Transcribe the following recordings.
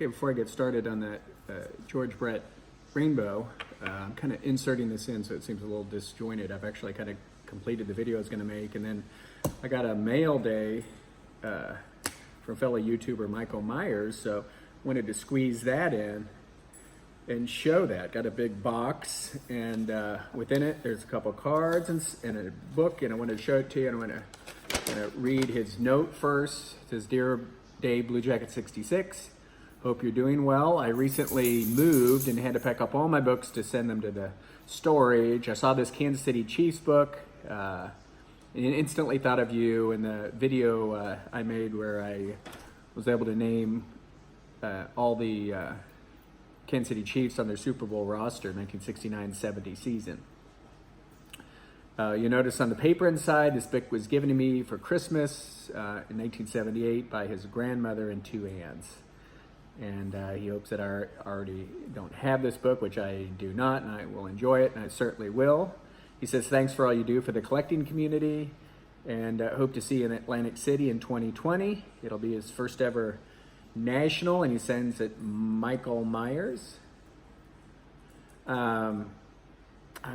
Okay, before I get started on that George Brett Rainbow, I'm kind of inserting this in so it seems a little disjointed. I've actually kind of completed the video I was going to make, and then I got a mail day from fellow YouTuber Michael Myers, so wanted to squeeze that in and show that. Got a big box, and within it there's a couple cards and a book, and I wanted to show it to you. And I'm going to read his note first. It says, "Dear Dave Blue Jacket 66, hope you're doing well. I recently moved and had to pack up all my books to send them to the storage. I saw this Kansas City Chiefs book and instantly thought of you in the video I made where I was able to name all the Kansas City Chiefs on their Super Bowl roster, 1969-70 season. You notice on the paper inside, this book was given to me for Christmas in 1978 by his grandmother and two aunts. And he hopes that I already don't have this book, which I do not, and I will enjoy it, and I certainly will. He says, thanks for all you do for the collecting community, and hope to see you in Atlantic City in 2020. It'll be his first ever national, and he sends it Michael Myers. I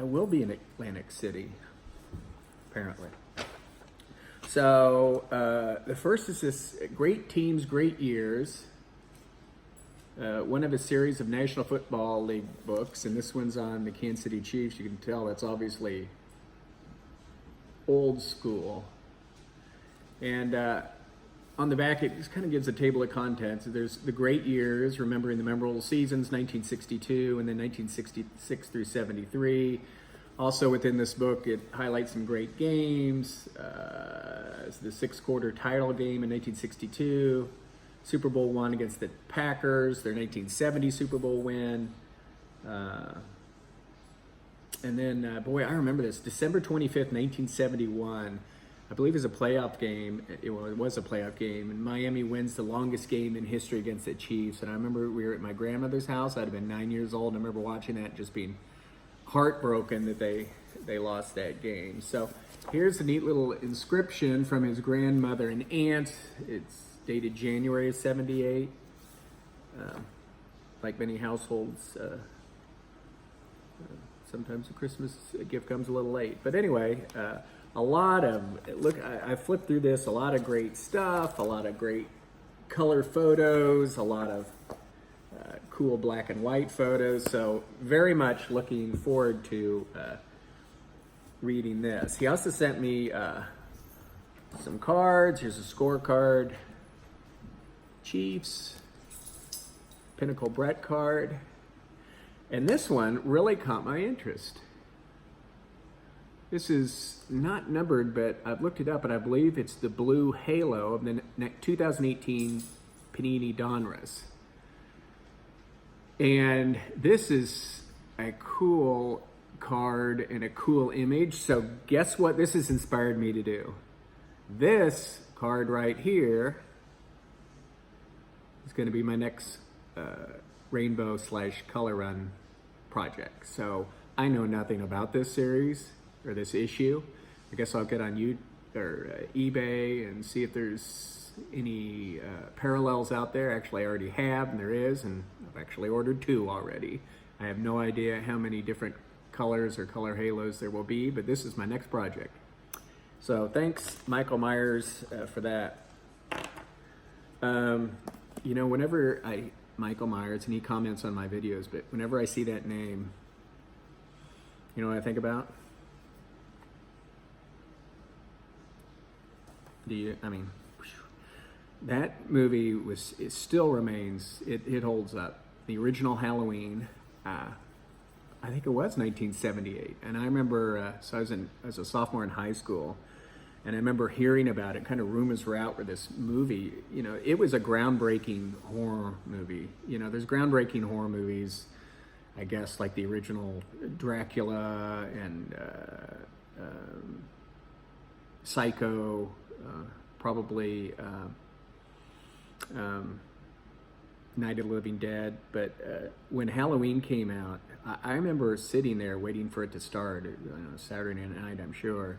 will be in Atlantic City, apparently. So the first is this Great Teams, Great Years. One of a series of National Football League books, and this one's on the Kansas City Chiefs. You can tell that's obviously old school. And on the back, it just kind of gives a table of contents. There's the great years, remembering the memorable seasons, 1962 and then 1966 through 73. Also within this book, it highlights some great games. The six-quarter title game in 1962. Super Bowl one against the Packers, their 1970 Super Bowl win. And then, boy, I remember this. December 25th, 1971, I believe is a playoff game. It was a playoff game, and Miami wins the longest game in history against the Chiefs. And I remember we were at my grandmother's house. I'd have been 9 years old. And I remember watching that, just being heartbroken that they lost that game. So here's a neat little inscription from his grandmother and aunt. It's dated January of 78. Like many households, sometimes the Christmas gift comes a little late. But anyway, a lot of, I flipped through this, a lot of great stuff, a lot of great color photos, a lot of cool black and white photos. So very much looking forward to reading this. He also sent me some cards. Here's a scorecard. Chiefs, Pinnacle Brett card, and this one really caught my interest. This is not numbered, but I've looked it up, and I believe it's the blue halo of the 2018 Panini Donruss. And this is a cool card and a cool image, so guess what this has inspired me to do? This card right here is going to be my next rainbow/color run project. So I know nothing about this series or this issue. I guess I'll get on eBay and see if there's any parallels out there. Actually, I already have, and there is, and I've actually ordered 2 already. I have no idea how many different colors or color halos there will be, but this is my next project. So thanks, Michael Myers, for that. You know, whenever Michael Myers, and he comments on my videos, but whenever I see that name, you know what I think about? That movie it still remains, it holds up. The original Halloween, I think it was 1978. And I remember, so I was a sophomore in high school, and I remember hearing about it, kind of rumors were out where this movie, you know, it was a groundbreaking horror movie. You know, there's groundbreaking horror movies, I guess, like the original Dracula and Psycho, probably Night of the Living Dead. But when Halloween came out, I remember sitting there waiting for it to start, Saturday night, I'm sure.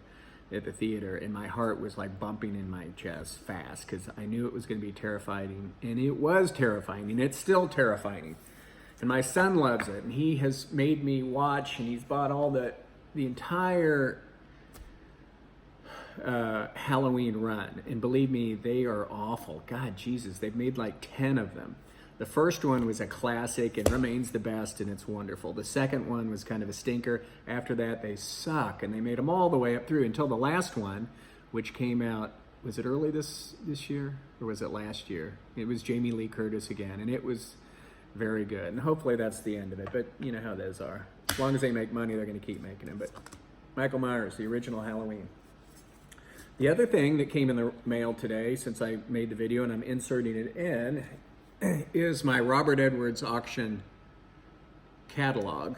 at the theater, and my heart was like bumping in my chest fast because I knew it was going to be terrifying, and it was terrifying, and it's still terrifying. And my son loves it, and he has made me watch, and he's bought all the entire Halloween run. And believe me, they are awful. God, Jesus, they've made like 10 of them. The first one was a classic and remains the best, and it's wonderful. The second one was kind of a stinker. After that, they suck, and they made them all the way up through until the last one, which came out, was it early this year, or was it last year? It was Jamie Lee Curtis again, and it was very good. And hopefully that's the end of it, but you know how those are. As long as they make money, they're going to keep making them. But Michael Myers, the original Halloween. The other thing that came in the mail today, since I made the video and I'm inserting it in, is my Robert Edwards auction catalog.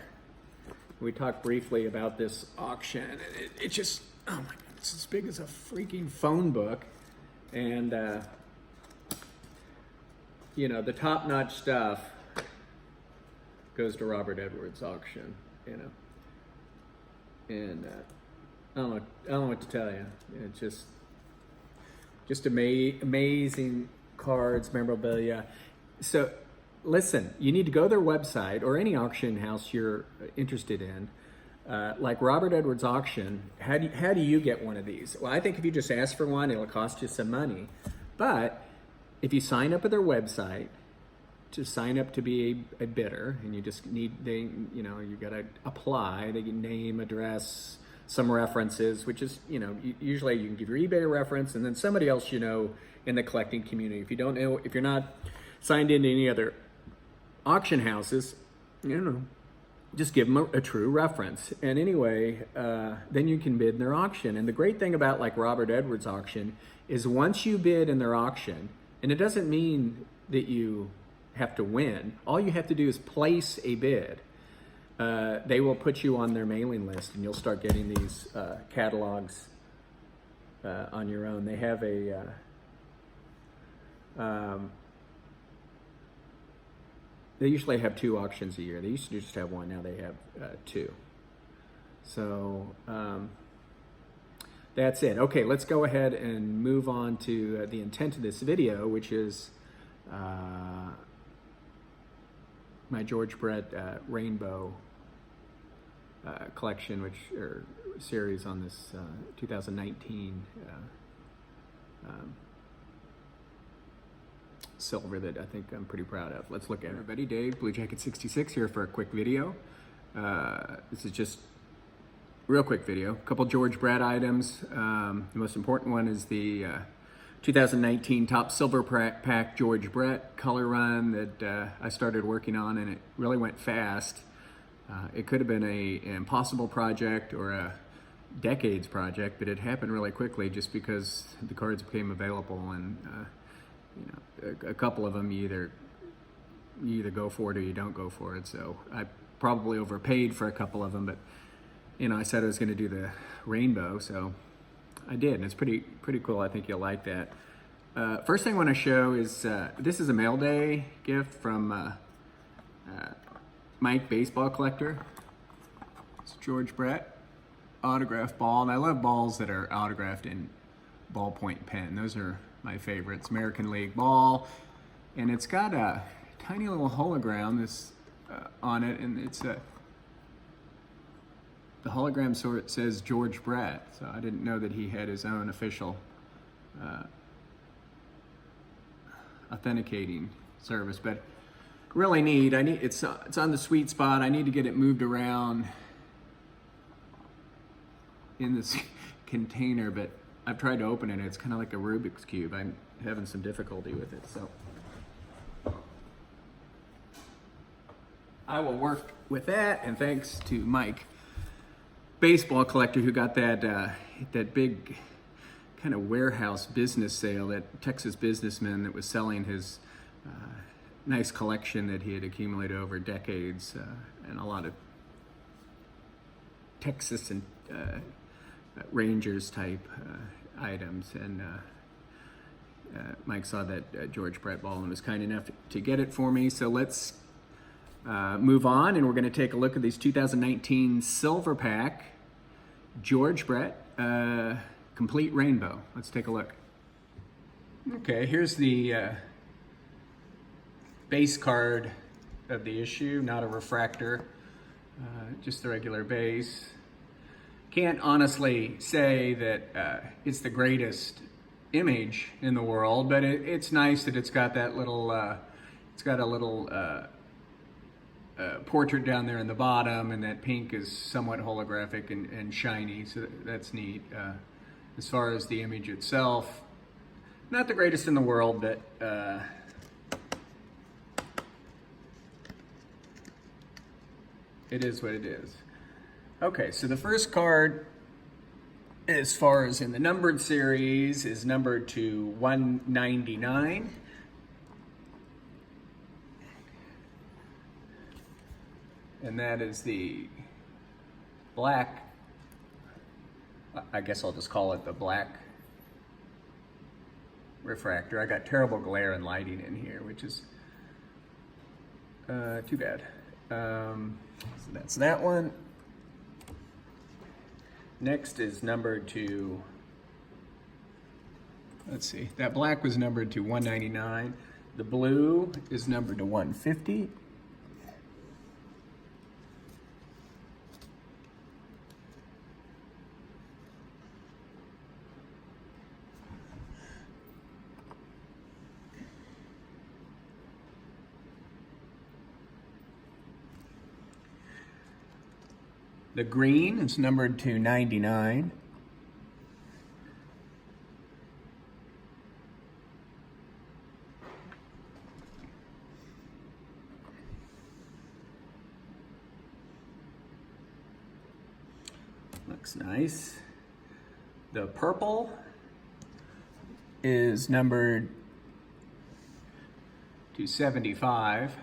We talked briefly about this auction, and it just, oh my God, it's as big as a freaking phone book. And, you know, the top-notch stuff goes to Robert Edwards auction, you know. And I don't know what to tell you. It's just amazing cards, memorabilia. So listen, you need to go to their website or any auction house you're interested in, like Robert Edwards Auction. How do you get one of these? Well, I think if you just ask for one, it'll cost you some money. But if you sign up at their website, to sign up to be a bidder, and you just need, you got to apply, they get name, address, some references, which is, usually you can give your eBay reference, and then somebody else in the collecting community. If you don't know, if you're not signed into any other auction houses, just give them a true reference. And anyway, then you can bid in their auction. And the great thing about like Robert Edwards auction is once you bid in their auction, and it doesn't mean that you have to win, all you have to do is place a bid. They will put you on their mailing list, and you'll start getting these catalogs on your own. They have they usually have 2 auctions a year. They used to just have 1, now they have 2. So that's it. Okay, let's go ahead and move on to the intent of this video, which is my George Brett Rainbow collection, or series on this 2019 silver that I think I'm pretty proud of. Let's look at it. Everybody, Dave, Blue Jacket 66 here for a quick video. This is just a real quick video. A couple George Brett items. The most important one is the 2019 Top Silver Pack George Brett color run that I started working on, and it really went fast. It could have been an impossible project or a decades project, but it happened really quickly just because the cards became available, and a couple of them you either go for it or you don't go for it. So I probably overpaid for a couple of them, but I said I was going to do the rainbow, so I did, and it's pretty cool. I think you'll like that. First thing I want to show is this is a mail day gift from Mike, baseball collector. It's George Brett autograph ball, and I love balls that are autographed in ballpoint pen. Those are my favorites. American League ball, and it's got a tiny little hologram on it, and it's the hologram sort says George Brett, so I didn't know that he had his own official authenticating service, but really neat. It's on the sweet spot. I need to get it moved around in this container, but I've tried to open it. It's kind of like a Rubik's Cube. I'm having some difficulty with it, so I will work with that. And thanks to Mike, baseball collector, who got that big kind of warehouse business sale, that Texas businessman that was selling his nice collection that he had accumulated over decades, and a lot of Texas and Rangers type items. And Mike saw that George Brett ball and was kind enough to get it for me. So let's move on, and we're going to take a look at these 2019 Silver Pack George Brett, Complete Rainbow. Let's take a look. Okay, here's the base card of the issue, not a refractor, just the regular base. Can't honestly say that it's the greatest image in the world, but it's nice that it's got that little, it's got a little portrait down there in the bottom, and that pink is somewhat holographic and shiny, so that's neat. As far as the image itself, not the greatest in the world, but it is what it is. Okay, so the first card, as far as in the numbered series, is numbered to 199. And that is the black, I guess I'll just call it the black refractor. I got terrible glare and lighting in here, which is too bad. So that's that one. Next is numbered to, let's see, that black was numbered to 199. The blue is numbered to 150. The green is numbered to 99. Looks nice. The purple is numbered to 75.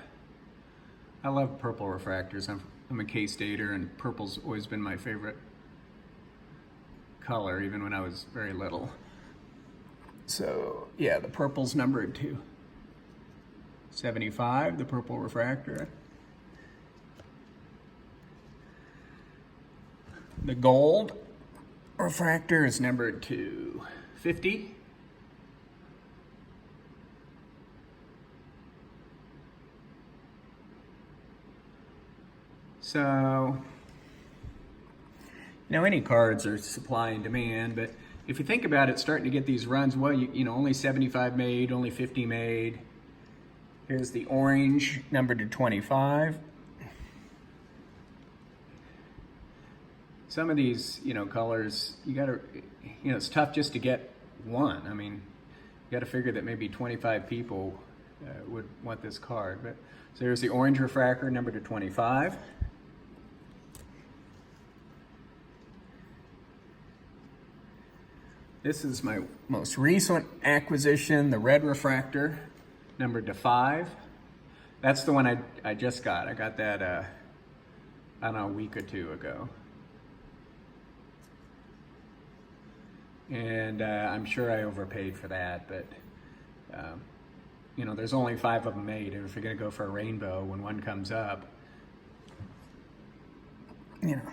I love purple refractors. I'm a K-Stater, and purple's always been my favorite color, even when I was very little. So yeah, the purple's numbered to 75, the purple refractor. The gold refractor is numbered to 50. So, you know, any cards are supply and demand, but if you think about it, starting to get these runs, well, you know, only 75 made, only 50 made. Here's the orange, numbered to 25. Some of these, you know, colors, you gotta, you know, it's tough just to get one. I mean, you gotta figure that maybe 25 people would want this card. But so there's the orange refractor, numbered to 25. This is my most recent acquisition, the red refractor, numbered to 5. That's the one I just got. I got that, I don't know, a week or two ago. And I'm sure I overpaid for that, but you know, there's only 5 of them made, and if you're gonna go for a rainbow when one comes up, you know,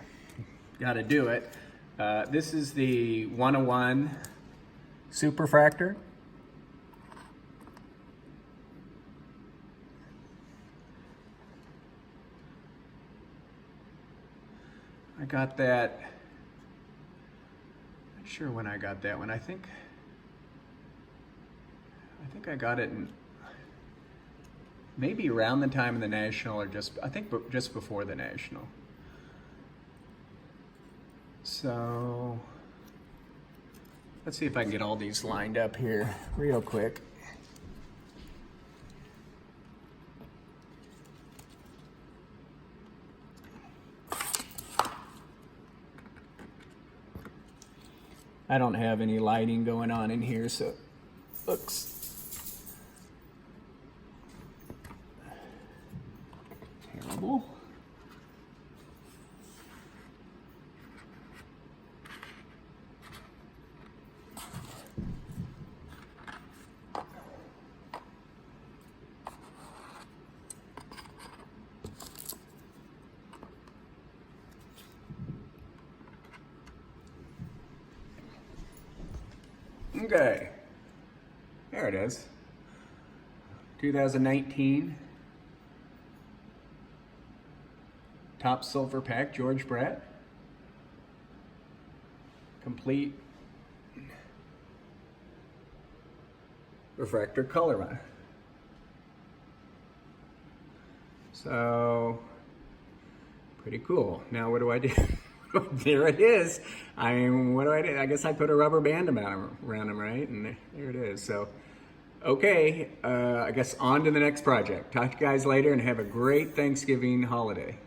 gotta do it. This is the 101 Super Refractor. I got that, not sure when I got that one. I think I got it in maybe around the time of the National, or I think just before the National. So let's see if I can get all these lined up here real quick. I don't have any lighting going on in here, so it looks terrible. Okay, there it is. 2019 Top Silver Pack George Brett. Complete refractor color run. So, pretty cool. Now what do I do? There it is. I mean, what do I do? I guess I put a rubber band around them, right? And there it is. So, okay, I guess on to the next project. Talk to you guys later and have a great Thanksgiving holiday.